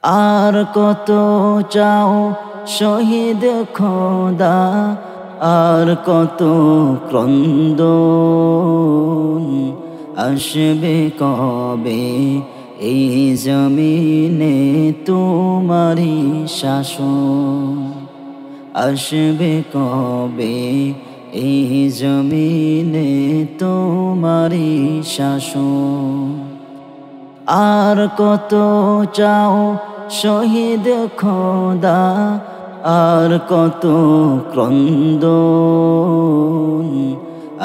আর কত চাও শহীদ খোদা, আর কত ক্রন্দন, আসবে কবে এই জমিনে তোমারি শাসন, আসবে কবে এই জমিনে তোমারি শাসন। আর কত চাও শহীদ খোদা, আর কত ক্রন্দন,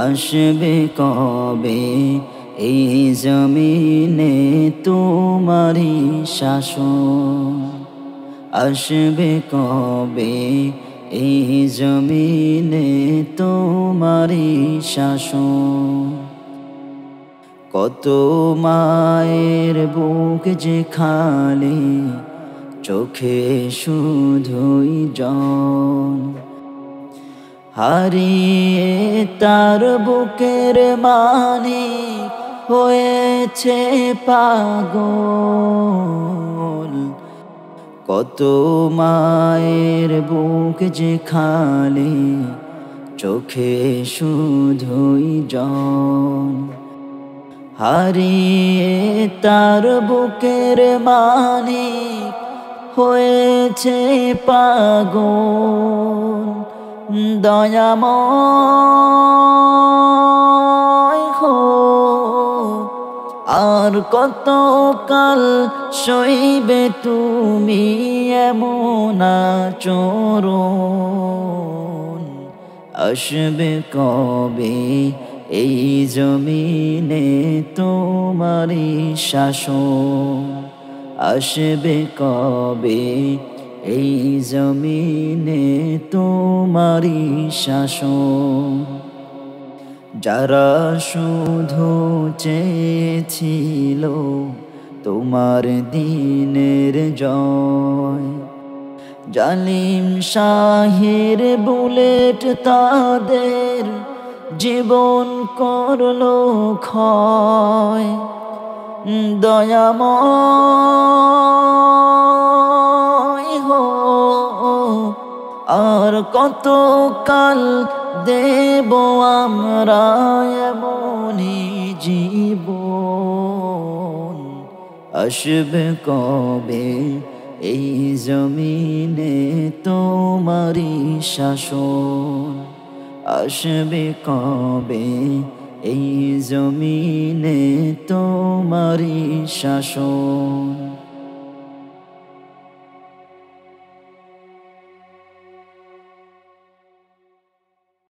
আসবে কবে এই জমিনে তোমারি শাসন, আসবে কবে এই জমিনে তোমারি শাসন। কত মায়ের বুক যে খালি, চোখে শুধুই জল, হারিয়ে তার বুকের মানিক হয়েছে পাগল। কত মায়ের বুক যে খালি, চোখে শুধুই জল, হারিয়ে তার বুকের মানিক হয়েছে পাগল। দয়াময় হো, আর কত কাল সইবে তুমি এমন আচরণ, আসবে কবে এই জমিনে তোমারি শাসন, আসবে কবে এই জমিনে তোমারি শাসন। যারা শুধু চেয়েছিল তোমার দিনের জয়, জালিম শাহের বুলেট তাদের জীবন করলো ক্ষয়। দয়াময় হো, আর কত কাল দেব আমরা এমনি জীবন, আসবে কবে এই জমিনে তোমারি শাসন, আসবে কবে এই জমিনে তোমারি শাসন।